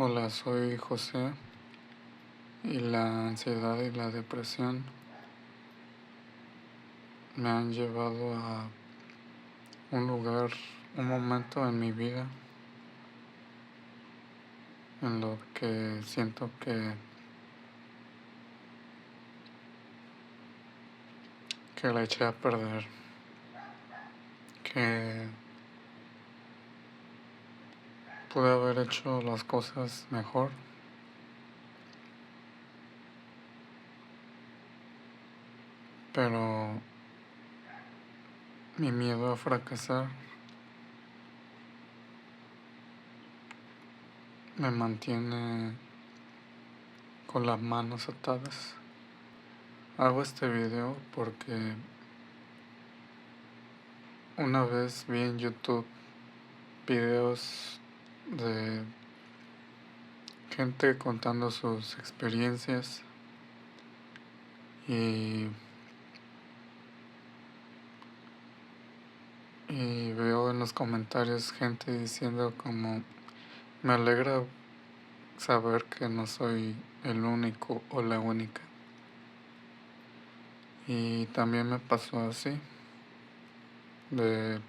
Hola, soy José y la ansiedad y la depresión me han llevado a un lugar, un momento en mi vida en lo que siento que la eché a perder, que pude haber hecho las cosas mejor, pero mi miedo a fracasar me mantiene con las manos atadas. Hago este video porque una vez vi en YouTube videos de gente contando sus experiencias y, y veo en los comentarios gente diciendo como me alegra saber que no soy el único o la única. Y también me pasó así, de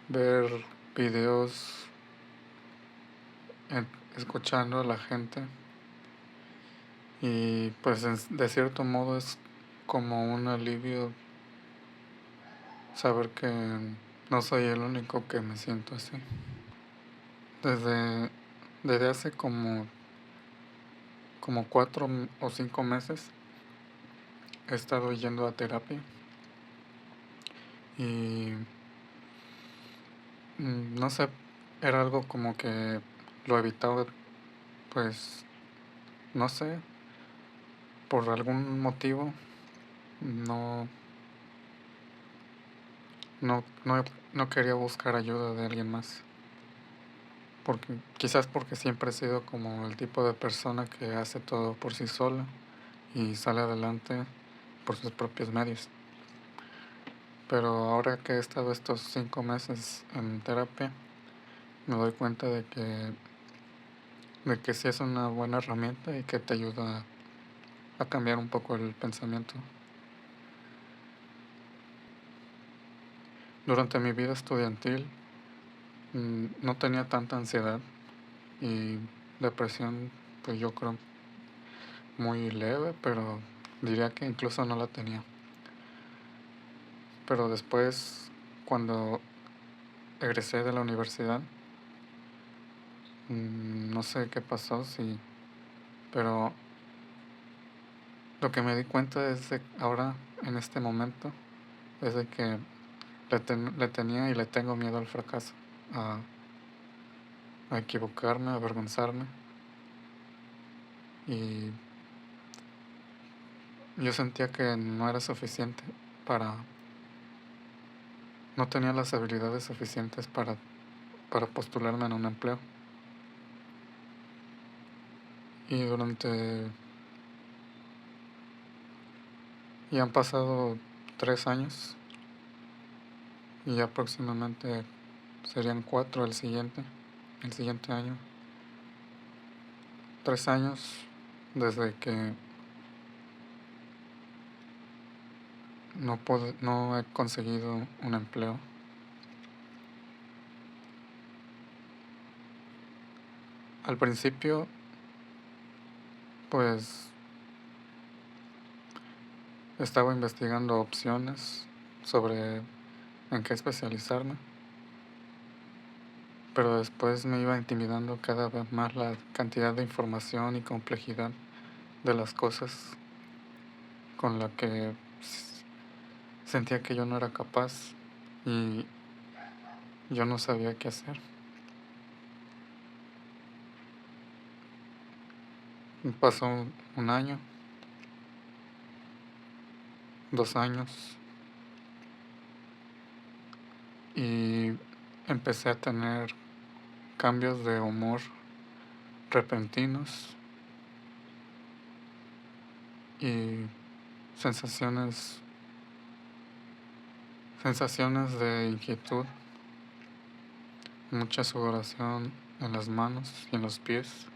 ver videos, escuchando a la gente y pues de cierto modo es como un alivio saber que no soy el único que me siento así. Desde, desde hace como 4 o 5 meses he estado yendo a terapia y no sé, era algo como que lo evitaba, pues no sé, por algún motivo no, no quería buscar ayuda de alguien más. Quizás porque siempre he sido como el tipo de persona que hace todo por sí sola y sale adelante por sus propios medios. Pero ahora que he estado estos 5 meses en terapia, me doy cuenta de que sí es una buena herramienta y que te ayuda a cambiar un poco el pensamiento. Durante mi vida estudiantil no tenía tanta ansiedad y depresión, pues yo creo muy leve, pero diría que incluso no la tenía. Pero después, cuando egresé de la universidad, no sé qué pasó, sí, pero lo que me di cuenta es de ahora, en este momento, es de que le tenía y le tengo miedo al fracaso, a, a equivocarme, a avergonzarme. Y yo sentía que no era suficiente para, no tenía las habilidades suficientes para postularme en un empleo. Y y han pasado 3 años y ya próximamente serían 4 el siguiente año. 3 años desde que no he conseguido un empleo. Al principio, pues estaba investigando opciones sobre en qué especializarme, pero después me iba intimidando cada vez más la cantidad de información y complejidad de las cosas con la que sentía que yo no era capaz y yo no sabía qué hacer. Pasó un año, 2 años y empecé a tener cambios de humor repentinos y sensaciones, sensaciones de inquietud, mucha sudoración, en las manos y en los pies.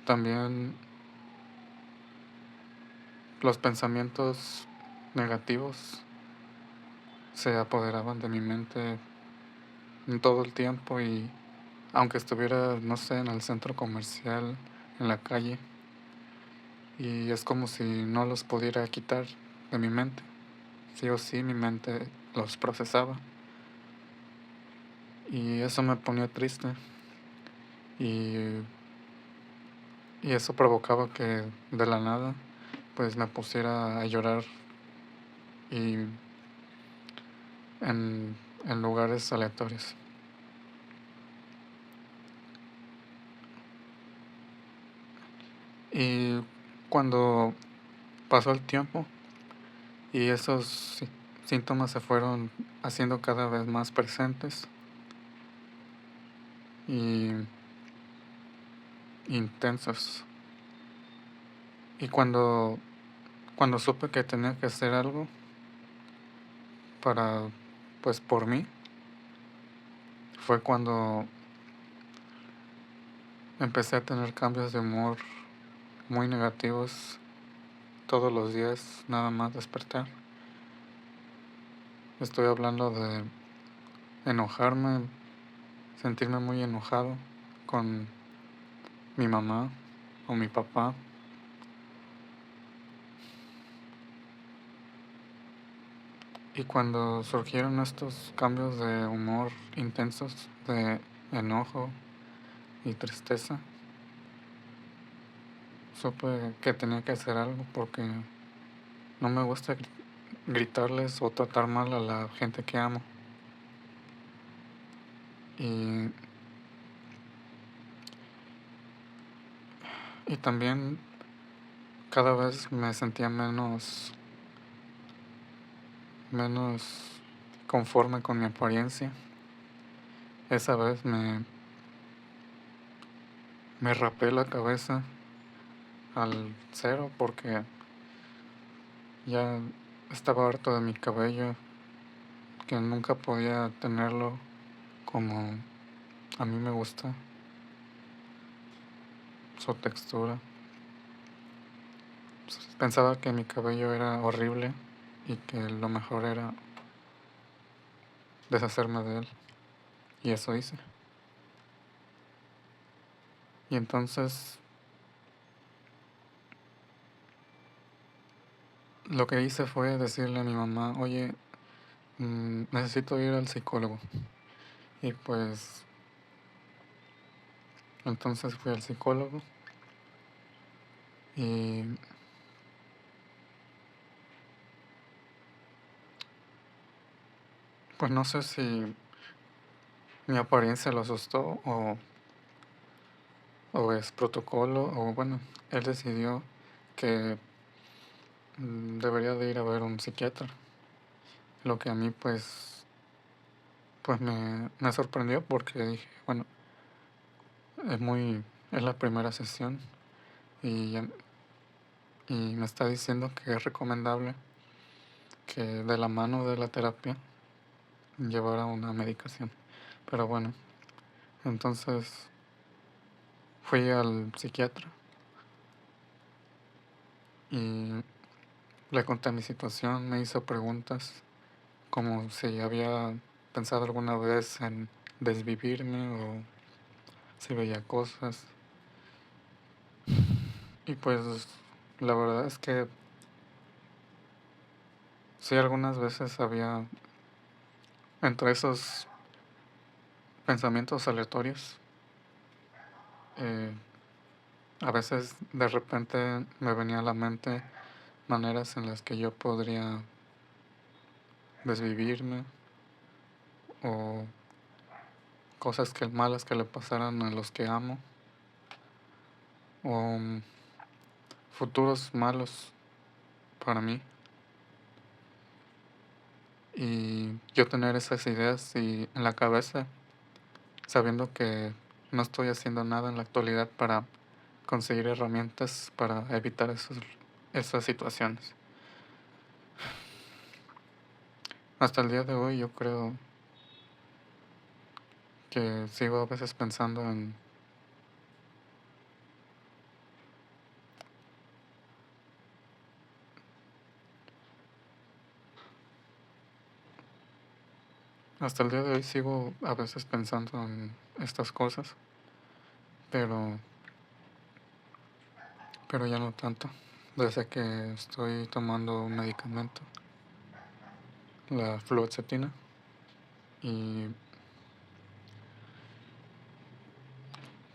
También los pensamientos negativos se apoderaban de mi mente en todo el tiempo y aunque estuviera, no sé, en el centro comercial, en la calle, y es como si no los pudiera quitar de mi mente. Sí o sí, mi mente los procesaba y eso me ponía triste y, y eso provocaba que de la nada pues me pusiera a llorar y en, en lugares aleatorios. Y cuando pasó el tiempo y esos síntomas se fueron haciendo cada vez más presentes y intensos. Y cuando supe que tenía que hacer algo para, pues por mí, fue cuando empecé a tener cambios de humor muy negativos todos los días, nada más despertar. Estoy hablando de enojarme, sentirme muy enojado con mi mamá o mi papá. Y cuando surgieron estos cambios de humor intensos, de enojo y tristeza, supe que tenía que hacer algo porque no me gusta gritarles o tratar mal a la gente que amo. Y, y también cada vez me sentía menos conforme con mi apariencia. Esa vez me rapé la cabeza al cero porque ya estaba harto de mi cabello, que nunca podía tenerlo como a mí me gusta, su textura. Pensaba que mi cabello era horrible y que lo mejor era deshacerme de él. Y eso hice. Y entonces lo que hice fue decirle a mi mamá, oye, necesito ir al psicólogo. Y pues entonces fui al psicólogo y pues no sé si mi apariencia lo asustó o es protocolo o bueno, él decidió que debería de ir a ver un psiquiatra. Lo que a mí pues me sorprendió porque dije, bueno, es la primera sesión y, y me está diciendo que es recomendable que de la mano de la terapia llevara una medicación. Pero bueno, entonces fui al psiquiatra y le conté mi situación, me hizo preguntas como si había pensado alguna vez en desvivirme o si veía cosas. Y pues la verdad es que sí, algunas veces había entre esos pensamientos aleatorios. eh, a veces de repente me venía a la mente maneras en las que yo podría desvivirme o cosas malas que le pasaran a los que amo o futuros malos para mí. Y yo tener esas ideas en la cabeza sabiendo que no estoy haciendo nada en la actualidad para conseguir herramientas para evitar esas situaciones. Hasta el día de hoy yo creo que sigo a veces pensando en hasta el día de hoy sigo a veces pensando en estas cosas, pero ya no tanto. Desde que estoy tomando un medicamento, la fluoxetina, y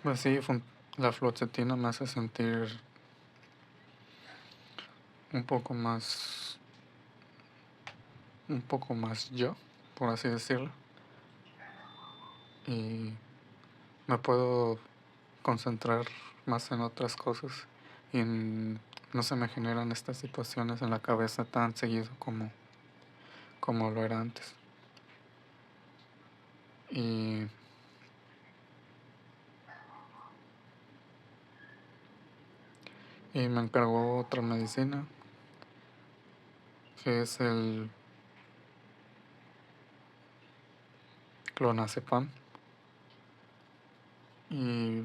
pues sí, la fluoxetina me hace sentir un poco más, yo, por así decirlo, y me puedo concentrar más en otras cosas y no se me generan estas situaciones en la cabeza tan seguido como lo era antes. Y, y me encargó otra medicina, que es el clonazepam, y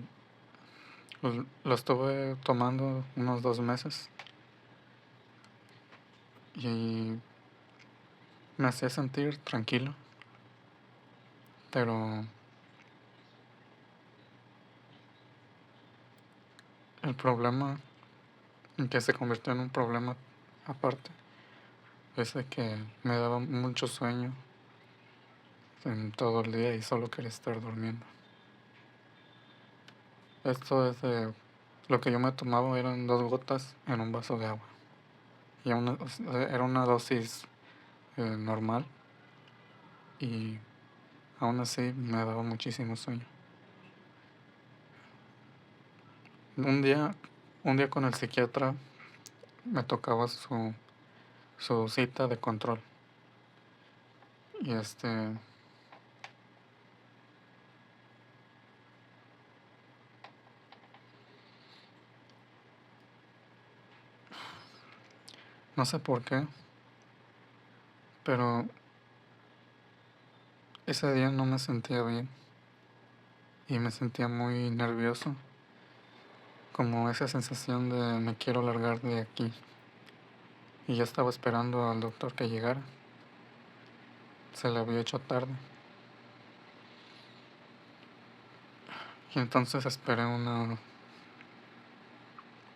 lo estuve tomando unos 2 meses y me hacía sentir tranquilo, pero el problema, en que se convirtió en un problema aparte, es de que me daba mucho sueño en todo el día y solo quería estar durmiendo. Esto es de lo que yo me tomaba, eran 2 gotas en un vaso de agua, y era una dosis normal, y aún así me daba muchísimo sueño. Un día, con el psiquiatra me tocaba su cita de control, y no sé por qué, pero ese día no me sentía bien y me sentía muy nervioso, como esa sensación de me quiero largar de aquí, y ya estaba esperando al doctor que llegara. Se le había hecho tarde, y entonces esperé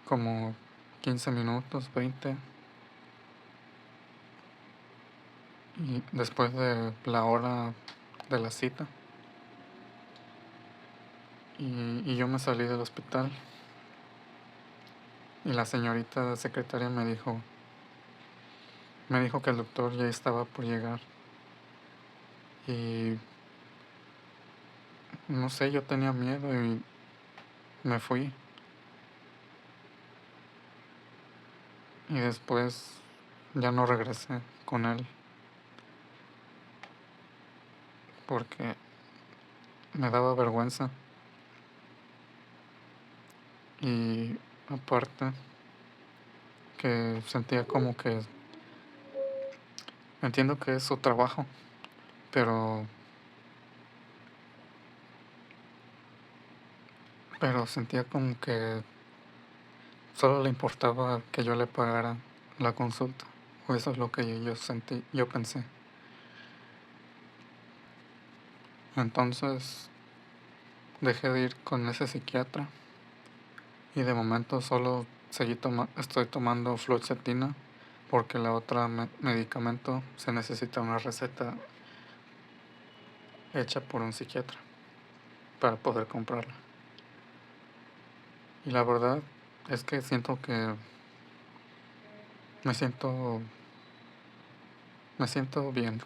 como 15 minutos, 20, y después de la hora de la cita, y yo me salí del hospital, y la señorita secretaria me dijo que el doctor ya estaba por llegar, y no sé, yo tenía miedo y me fui, y después ya no regresé con él porque me daba vergüenza, y aparte que sentía como que entiendo que es su trabajo, pero sentía como que solo le importaba que yo le pagara la consulta, o eso es lo que yo sentí, yo pensé. Entonces dejé de ir con ese psiquiatra, y de momento solo estoy tomando fluoxetina, porque la otra medicamento se necesita una receta hecha por un psiquiatra para poder comprarla. Y la verdad es que siento que me siento bien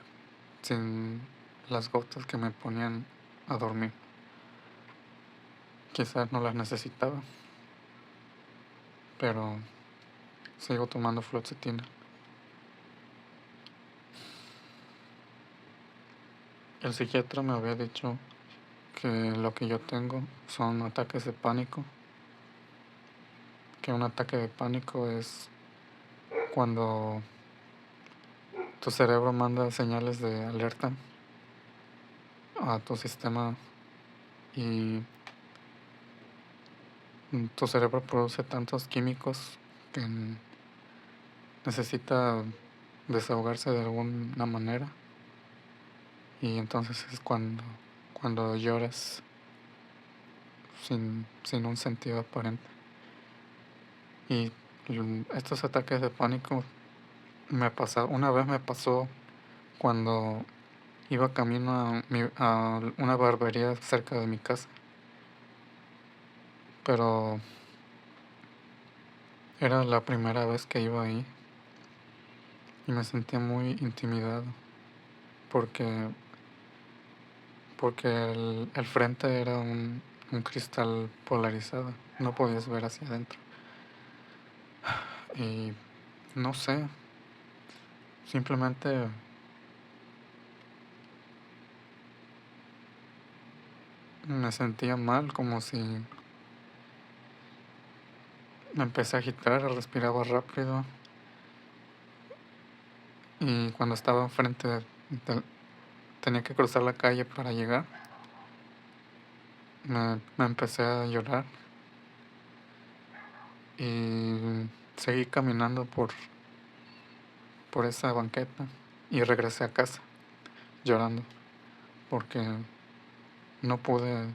sin las gotas que me ponían a dormir. Quizás no las necesitaba, pero sigo tomando fluoxetina. El psiquiatra me había dicho que lo que yo tengo son ataques de pánico, que un ataque de pánico es cuando tu cerebro manda señales de alerta a tu sistema y tu cerebro produce tantos químicos que necesita desahogarse de alguna manera, y entonces es cuando lloras sin un sentido aparente. Y estos ataques de pánico una vez me pasó cuando iba camino a una barbería cerca de mi casa, pero era la primera vez que iba ahí y me sentía muy intimidado porque, porque el frente era un cristal polarizado, no podías ver hacia adentro. Y no sé, simplemente me sentía mal, como si me empecé a agitar, respiraba rápido, y cuando estaba enfrente tenía que cruzar la calle para llegar, me empecé a llorar y seguí caminando por esa banqueta y regresé a casa llorando porque no pude,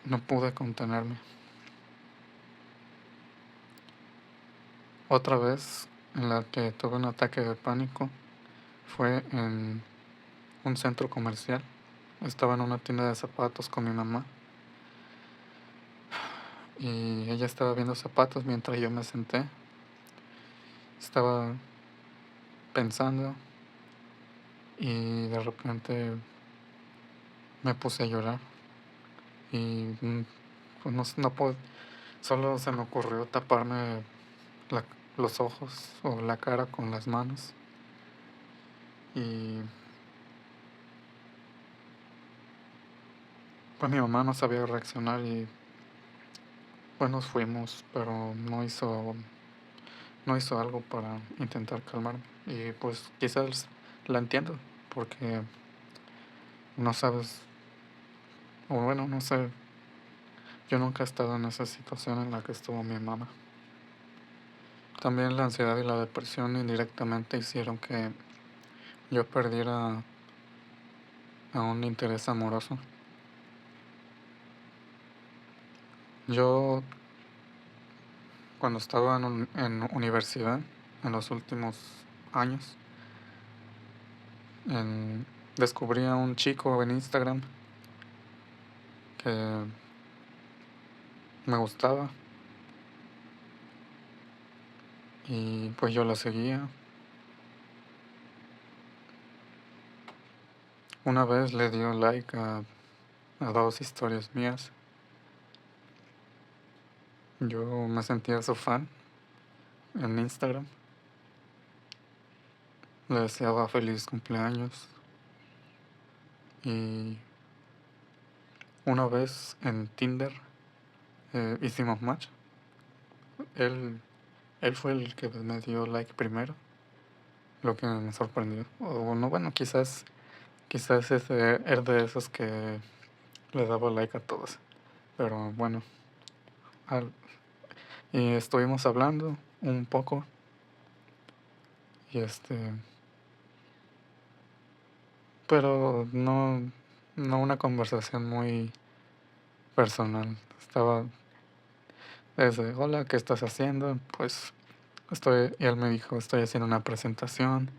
no pude contenerme. Otra vez en la que tuve un ataque de pánico fue en un centro comercial. Estaba en una tienda de zapatos con mi mamá y ella estaba viendo zapatos mientras yo me senté. Estaba pensando y de repente me puse a llorar y pues no puedo, solo se me ocurrió taparme la- los ojos o la cara con las manos, y pues mi mamá no sabía reaccionar y pues nos fuimos, pero no hizo algo para intentar calmarme, y pues quizás la entiendo porque no sabes, o bueno, no sé, yo nunca he estado en esa situación en la que estuvo mi mamá. También la ansiedad y la depresión indirectamente hicieron que yo perdiera a un interés amoroso. Yo, cuando estaba en universidad, en los últimos años, en- descubrí a un chico en Instagram que me gustaba, y pues yo lo seguía. Una vez le dio like a dos historias mías. Yo me sentía su fan en Instagram. Le deseaba feliz cumpleaños, y una vez en Tinder hicimos match. Él, él fue el que me dio like primero, lo que me sorprendió. O no, bueno, quizás ese era de esos que le daba like a todos. Pero bueno, al- y estuvimos hablando un poco, y pero no una conversación muy personal. Estaba desde, hola, ¿qué estás haciendo? Pues y él me dijo, estoy haciendo una presentación,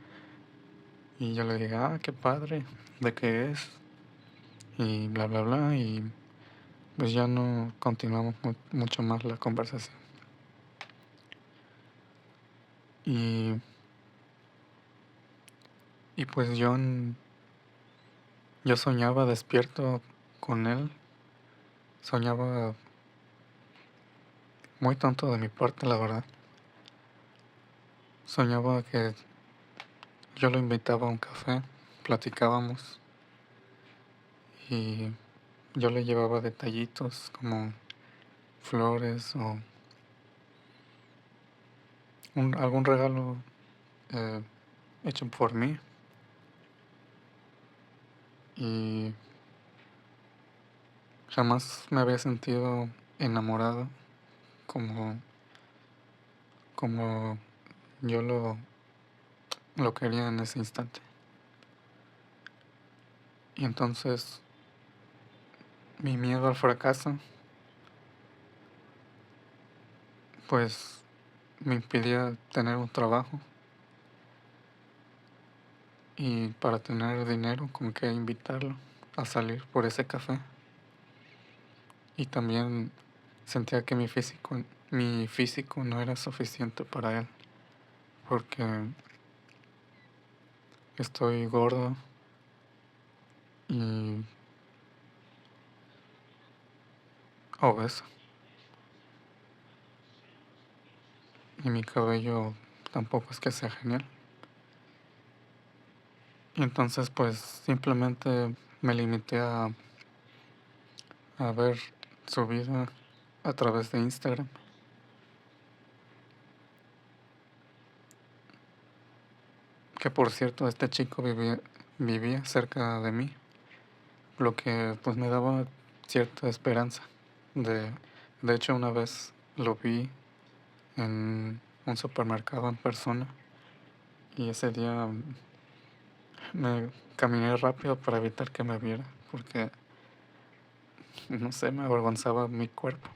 y yo le dije, ah, qué padre, ¿de qué es? Y bla, bla, bla, y pues ya no continuamos mucho más la conversación. Y, y pues yo soñaba despierto con él, soñaba muy tonto de mi parte, la verdad. Soñaba que yo lo invitaba a un café, platicábamos, y yo le llevaba detallitos como flores o algún regalo eh, hecho por mí. Y Jamás me había sentido enamorado como, como yo lo quería en ese instante. Y entonces mi miedo al fracaso, pues me impedía tener un trabajo y para tener dinero con que invitarlo a salir por ese café. Y también sentía que mi físico no era suficiente para él, porque estoy gordo y obeso, y mi cabello tampoco es que sea genial. Y entonces pues simplemente me limité a ver su vida a través de Instagram, que por cierto este chico vivía cerca de mí, lo que pues me daba cierta esperanza. De, de hecho una vez lo vi en un supermercado en persona y ese día me caminé rápido para evitar que me viera, porque no sé, me avergonzaba mi cuerpo.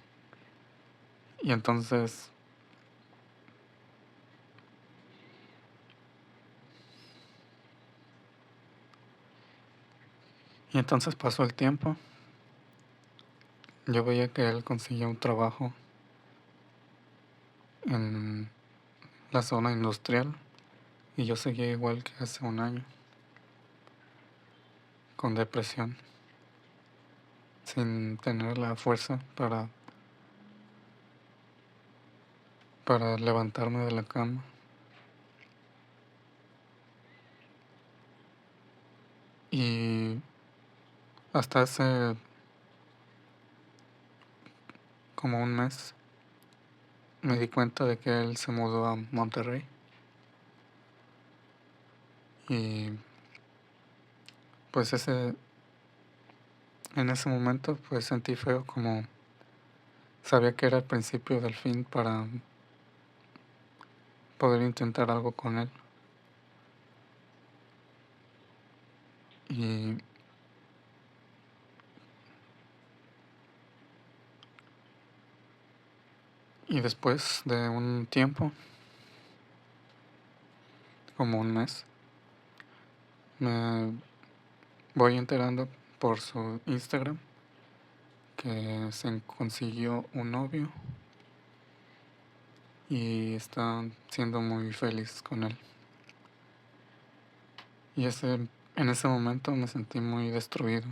Y entonces, y entonces pasó el tiempo. Yo veía que él conseguía un trabajo en la zona industrial y yo seguía igual que hace un año, con depresión, sin tener la fuerza para levantarme de la cama. Y hasta hace como un mes me di cuenta de que él se mudó a Monterrey y pues en ese momento pues sentí feo, como sabía que era el principio del fin para poder intentar algo con él. Y, y después de un tiempo, como un mes, me voy enterando por su Instagram que se consiguió un novio y está siendo muy feliz con él. Y en ese momento me sentí muy destruido,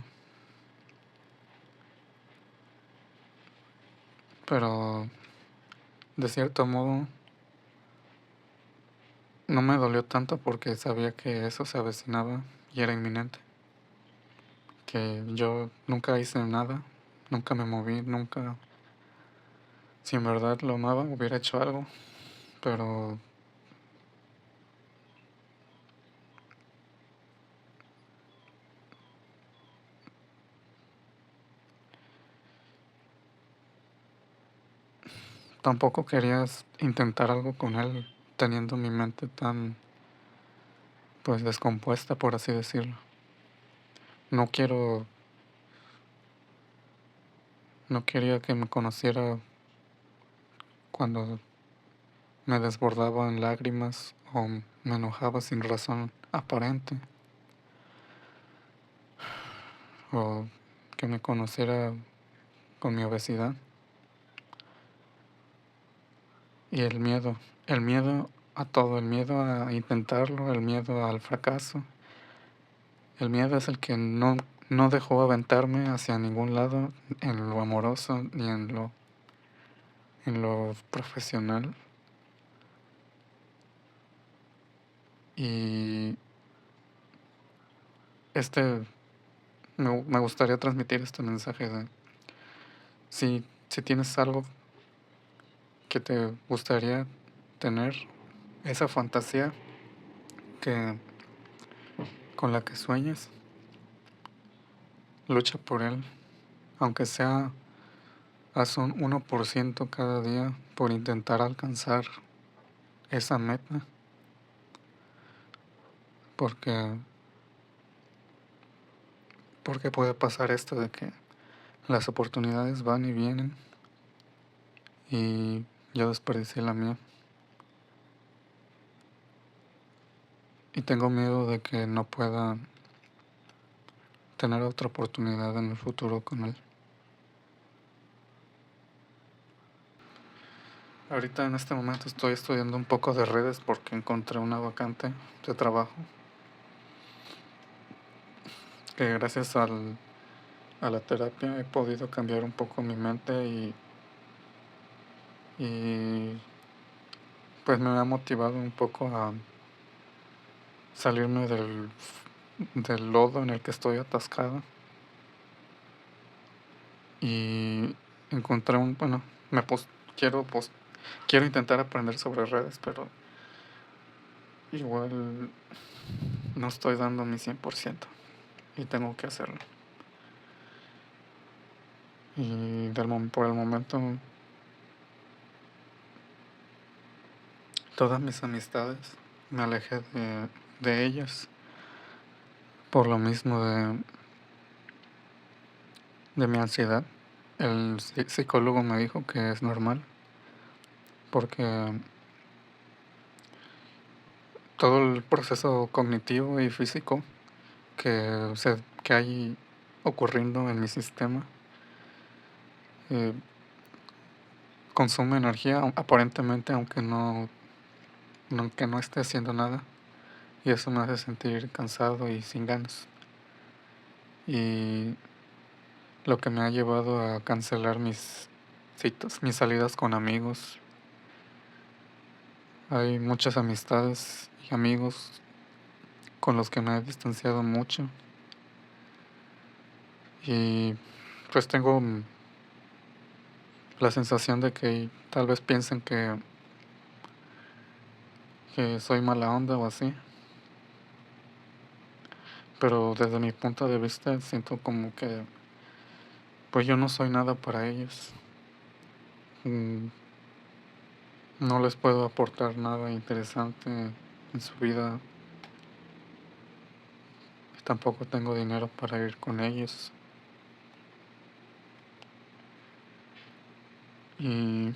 pero de cierto modo no me dolió tanto porque sabía que eso se avecinaba y era inminente, que yo nunca hice nada, nunca me moví, nunca, si en verdad lo amaba, hubiera hecho algo, pero tampoco querías intentar algo con él teniendo mi mente tan, pues, descompuesta, por así decirlo. No quiero, no quería que me conociera cuando me desbordaba en lágrimas o me enojaba sin razón aparente, o que me conociera con mi obesidad. Y el miedo a todo, el miedo a intentarlo, el miedo al fracaso, el miedo es el que no dejó aventarme hacia ningún lado en lo amoroso ni en lo profesional. Y este, me gustaría transmitir este mensaje de, si tienes algo que te gustaría tener, esa fantasía que con la que sueñas, lucha por él, aunque sea, haz un 1% cada día por intentar alcanzar esa meta, porque, porque puede pasar esto de que las oportunidades van y vienen y yo desperdicié la mía. Y tengo miedo de que no pueda tener otra oportunidad en el futuro con él. Ahorita en este momento estoy estudiando un poco de redes porque encontré una vacante de trabajo que gracias a la terapia he podido cambiar un poco mi mente y pues me ha motivado un poco a salirme del lodo en el que estoy atascado y encontré bueno, me pos, quiero, pos- quiero intentar aprender sobre redes, pero igual no estoy dando mi 100% y tengo que hacerlo. Y por el momento todas mis amistades me alejé de ellas por lo mismo de mi ansiedad. El psicólogo me dijo que es normal porque todo el proceso cognitivo y físico que hay ocurriendo en mi sistema eh, consume energía aparentemente aunque no esté haciendo nada y eso me hace sentir cansado y sin ganas y lo que me ha llevado a cancelar mis citas, mis salidas con amigos. Hay muchas amistades y amigos con los que me he distanciado mucho y pues tengo la sensación de que tal vez piensen que soy mala onda o así, pero desde mi punto de vista siento como que pues yo no soy nada para ellos. Mm, No les puedo aportar nada interesante en su vida, tampoco tengo dinero para ir con ellos y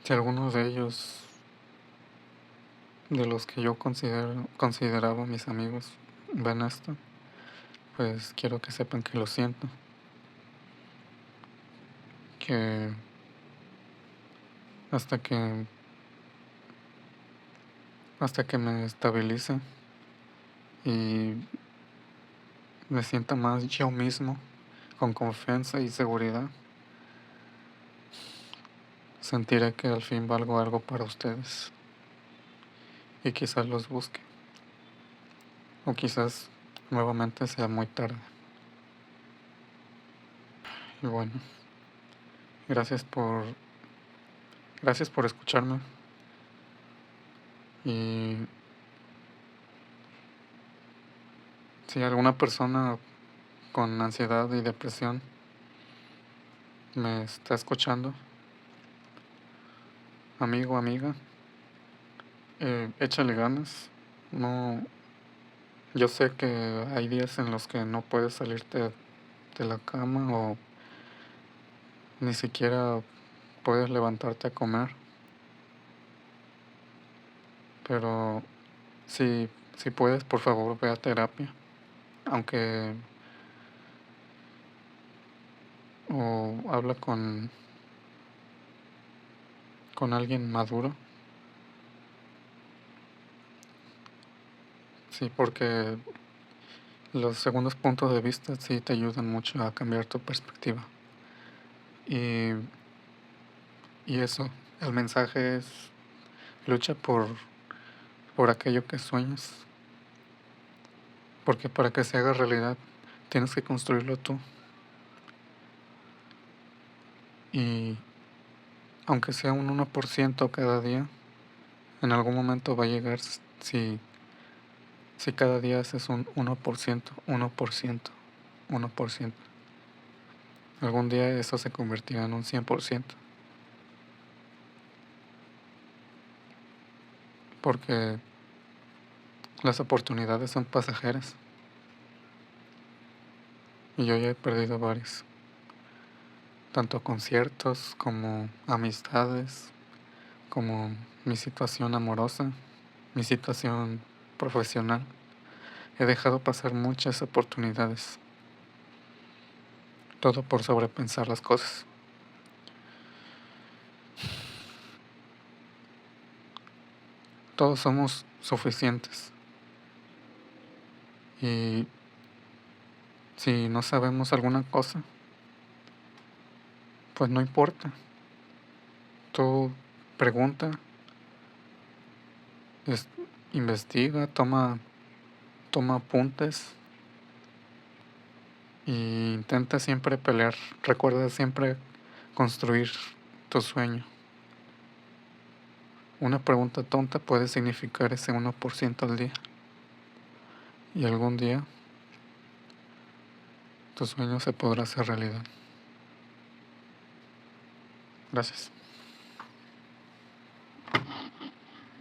si algunos de ellos, de los que yo consideraba mis amigos, ven esto, pues quiero que sepan que lo siento, que hasta que hasta que me estabilice y me sienta más yo mismo, con confianza y seguridad, sentiré que al fin valgo algo para ustedes y quizás los busque o quizás nuevamente sea muy tarde. Y bueno, gracias por gracias por escucharme y si alguna persona con ansiedad y depresión me está escuchando, amigo, amiga, échale ganas. No, yo sé que hay días en los que no puedes salirte de la cama o ni siquiera puedes levantarte a comer, pero si puedes, por favor, ve a terapia, aunque o habla con alguien maduro, sí, porque los segundos puntos de vista sí te ayudan mucho a cambiar tu perspectiva. Y, y eso, el mensaje es lucha por aquello que sueñas, porque para que se haga realidad tienes que construirlo tú. Y aunque sea un 1% cada día, en algún momento va a llegar si Si cada día haces un 1%, 1%, 1%, algún día eso se convertirá en un 100%, porque las oportunidades son pasajeras y yo ya he perdido varios, tanto conciertos como amistades, como mi situación amorosa, mi situación profesional. He dejado pasar muchas oportunidades, todo por sobrepensar las cosas. Todos somos suficientes y si no sabemos alguna cosa, pues no importa. Tú pregunta, es- investiga, toma apuntes e intenta siempre pelear. Recuerda siempre construir tu sueño. Una pregunta tonta puede significar ese 1% al día. Y algún día tu sueño se podrá hacer realidad. Gracias.